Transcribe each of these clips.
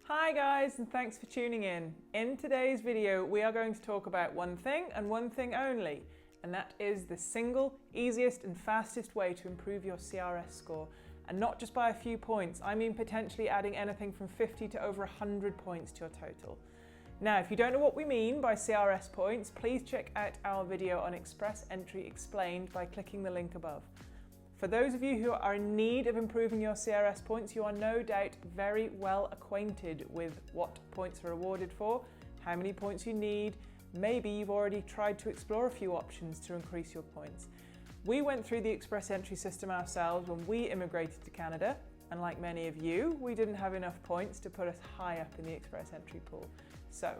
Hi guys, and thanks for tuning in. In today's video, we are going to talk about one thing and one thing only, and that is the single, easiest and fastest way to improve your CRS score. And not just by a few points, I mean potentially adding anything from 50 to over 100 points to your total. Now, if you don't know what we mean by CRS points, please check out our video on Express Entry Explained by clicking the link above. For those of you who are in need of improving your CRS points, you are no doubt very well acquainted with what points are awarded for, how many points you need. Maybe you've already tried to explore a few options to increase your points. We went through the Express Entry system ourselves when we immigrated to Canada, and like many of you, we didn't have enough points to put us high up in the Express Entry pool. So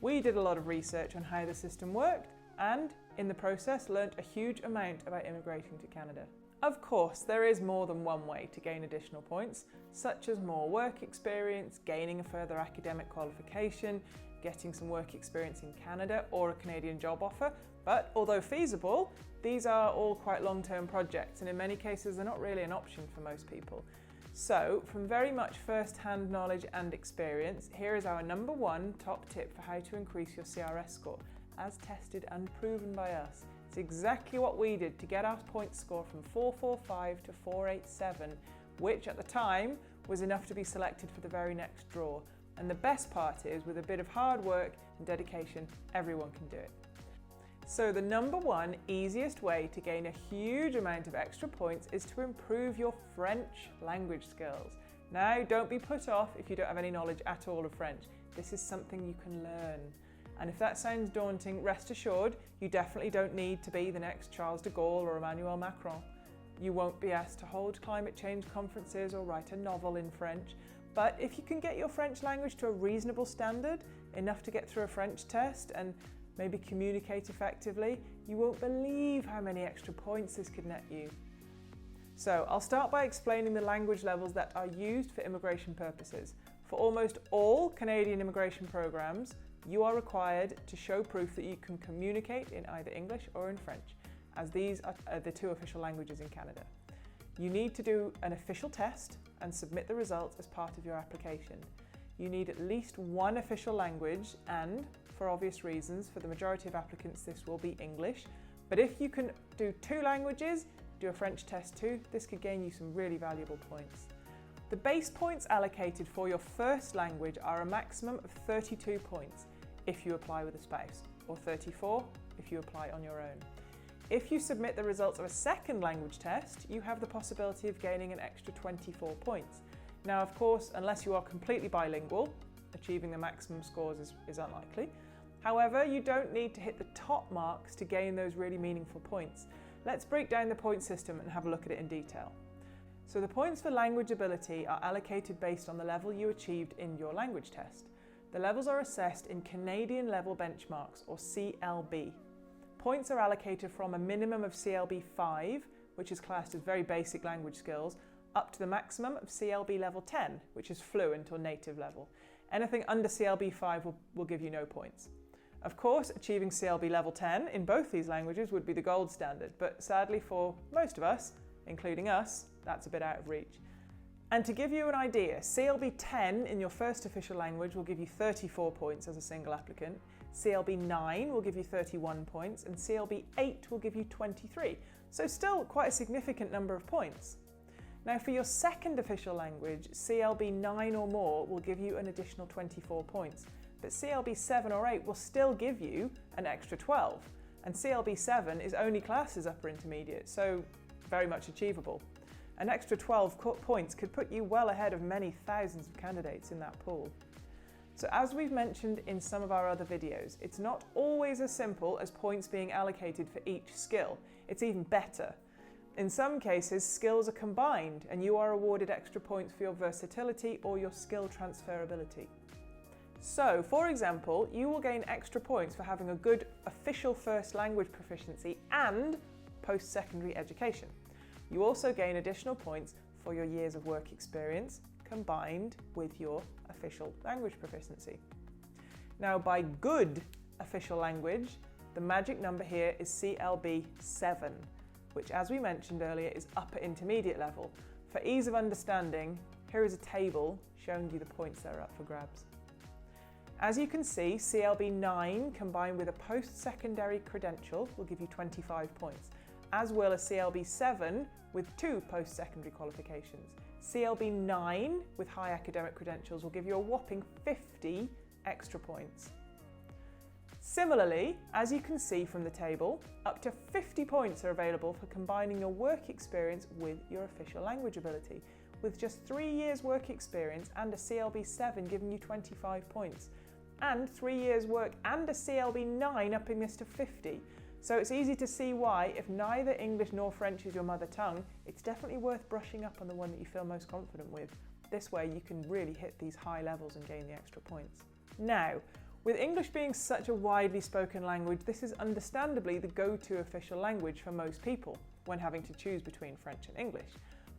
we did a lot of research on how the system worked, and in the process learnt a huge amount about immigrating to Canada. Of course, there is more than one way to gain additional points, such as more work experience, gaining a further academic qualification, getting some work experience in Canada or a Canadian job offer. But although feasible, these are all quite long-term projects, and in many cases they're not really an option for most people. So, from very much first-hand knowledge and experience, here is our number one top tip for how to increase your CRS score, as tested and proven by us. It's exactly what we did to get our point score from 445 to 487, which at the time was enough to be selected for the very next draw. And the best part is, with a bit of hard work and dedication, everyone can do it. So the number one easiest way to gain a huge amount of extra points is to improve your French language skills. Now, don't be put off if you don't have any knowledge at all of French. This is something you can learn. And if that sounds daunting, rest assured, you definitely don't need to be the next Charles de Gaulle or Emmanuel Macron. You won't be asked to hold climate change conferences or write a novel in French. But if you can get your French language to a reasonable standard, enough to get through a French test and maybe communicate effectively, you won't believe how many extra points this could net you. So I'll start by explaining the language levels that are used for immigration purposes. For almost all Canadian immigration programs, you are required to show proof that you can communicate in either English or in French, as these are the two official languages in Canada. You need to do an official test and submit the results as part of your application. You need at least one official language, and for obvious reasons, for the majority of applicants this will be English. But if you can do two languages, do a French test too, this could gain you some really valuable points. The base points allocated for your first language are a maximum of 32 points if you apply with a spouse, or 34 if you apply on your own. If you submit the results of a second language test, you have the possibility of gaining an extra 24 points. Now, of course, unless you are completely bilingual, achieving the maximum scores is unlikely. However, you don't need to hit the top marks to gain those really meaningful points. Let's break down the point system and have a look at it in detail. So the points for language ability are allocated based on the level you achieved in your language test. The levels are assessed in Canadian level benchmarks, or CLB. Points are allocated from a minimum of CLB 5, which is classed as very basic language skills, up to the maximum of CLB level 10, which is fluent or native level. Anything under CLB 5 will give you no points. Of course, achieving CLB level 10 in both these languages would be the gold standard, but sadly for most of us, including us, that's a bit out of reach. And to give you an idea, CLB 10 in your first official language will give you 34 points as a single applicant, CLB 9 will give you 31 points, and CLB 8 will give you 23. So still quite a significant number of points. Now for your second official language, CLB 9 or more will give you an additional 24 points, but CLB 7 or 8 will still give you an extra 12, and CLB 7 is only classed as upper intermediate, so very much achievable. An extra 12 points could put you well ahead of many thousands of candidates in that pool. So as we've mentioned in some of our other videos, it's not always as simple as points being allocated for each skill. It's even better. In some cases, skills are combined and you are awarded extra points for your versatility or your skill transferability. So, for example, you will gain extra points for having a good official first language proficiency and post-secondary education. You also gain additional points for your years of work experience combined with your official language proficiency. Now, by good official language, the magic number here is CLB 7, which, as we mentioned earlier, is upper intermediate level. For ease of understanding, Here is a table showing you the points that are up for grabs. As you can see, CLB 9 combined with a post-secondary credential will give you 25 points, as well as CLB 7 with 2 post-secondary qualifications. CLB 9 with high academic credentials will give you a whopping 50 extra points. Similarly, as you can see from the table, up to 50 points are available for combining your work experience with your official language ability, with just 3 years work experience and a CLB 7 giving you 25 points, and 3 years work and a CLB 9 upping this to 50. So it's easy to see why, if neither English nor French is your mother tongue, it's definitely worth brushing up on the one that you feel most confident with. This way you can really hit these high levels and gain the extra points. Now, with English being such a widely spoken language, this is understandably the go-to official language for most people when having to choose between French and English.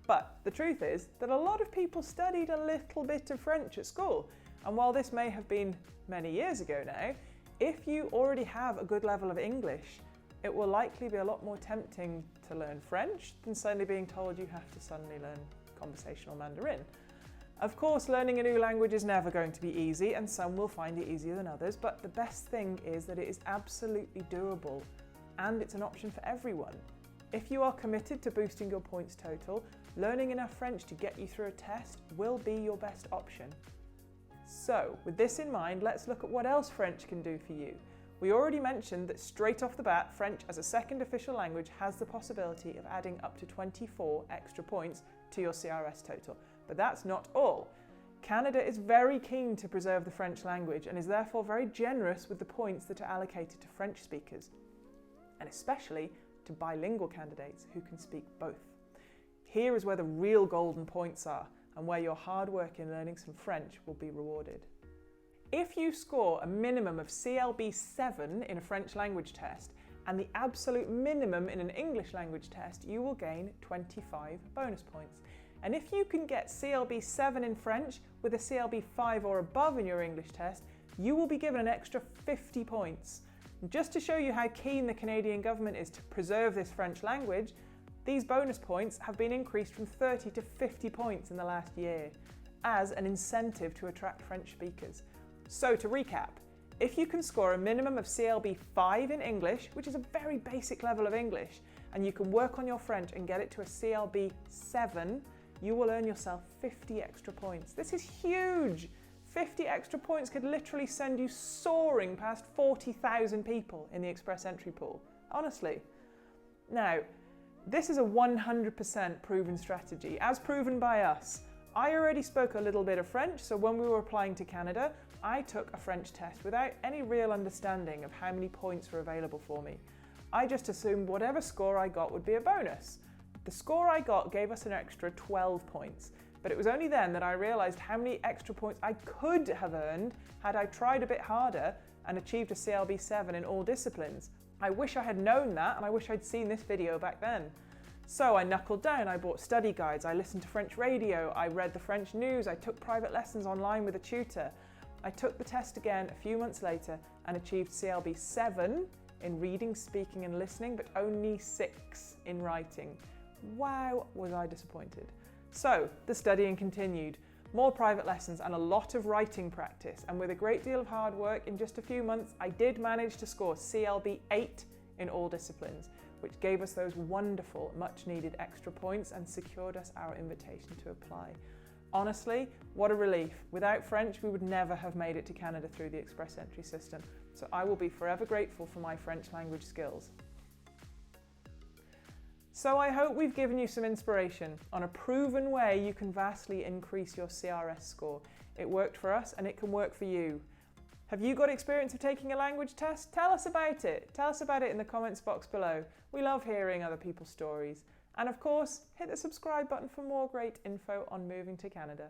But the truth is that a lot of people studied a little bit of French at school, and while this may have been many years ago now, if you already have a good level of English, it will likely be a lot more tempting to learn French than suddenly being told you have to suddenly learn conversational Mandarin. Of course, learning a new language is never going to be easy, and some will find it easier than others, but the best thing is that it is absolutely doable, and it's an option for everyone. If you are committed to boosting your points total, learning enough French to get you through a test will be your best option. So, with this in mind, let's look at what else French can do for you. We already mentioned that straight off the bat, French as a second official language has the possibility of adding up to 24 extra points to your CRS total. But that's not all. Canada is very keen to preserve the French language and is therefore very generous with the points that are allocated to French speakers, and especially to bilingual candidates who can speak both. Here is where the real golden points are, and where your hard work in learning some French will be rewarded. If you score a minimum of CLB 7 in a French language test and the absolute minimum in an English language test, you will gain 25 bonus points. And if you can get CLB 7 in French with a CLB 5 or above in your English test, you will be given an extra 50 points. And just to show you how keen the Canadian government is to preserve this French language, these bonus points have been increased from 30 to 50 points in the last year as an incentive to attract French speakers. So to recap, if you can score a minimum of CLB 5 in English, which is a very basic level of English, and you can work on your French and get it to a CLB 7, you will earn yourself 50 extra points. This is huge! 50 extra points could literally send you soaring past 40,000 people in the express entry pool. Honestly. Now, this is a 100% proven strategy, as proven by us. I already spoke a little bit of French, so when we were applying to Canada, I took a French test without any real understanding of how many points were available for me. I just assumed whatever score I got would be a bonus. The score I got gave us an extra 12 points, but it was only then that I realised how many extra points I could have earned had I tried a bit harder and achieved a CLB 7 in all disciplines. I wish I had known that, and I wish I'd seen this video back then. So I knuckled down, I bought study guides, I listened to French radio, I read the French news, I took private lessons online with a tutor. I took the test again a few months later and achieved CLB 7 in reading, speaking and listening, but only 6 in writing. Wow, was I disappointed. So the studying continued. More private lessons and a lot of writing practice, and with a great deal of hard work, in just a few months I did manage to score CLB 8 in all disciplines, which gave us those wonderful, much needed extra points and secured us our invitation to apply. Honestly, what a relief. Without French, we would never have made it to Canada through the express entry system, so I will be forever grateful for my French language skills. So I hope we've given you some inspiration on a proven way you can vastly increase your CRS score. It worked for us and it can work for you. Have you got experience of taking a language test? Tell us about it. Tell us about it in the comments box below. We love hearing other people's stories. And of course, hit the subscribe button for more great info on moving to Canada.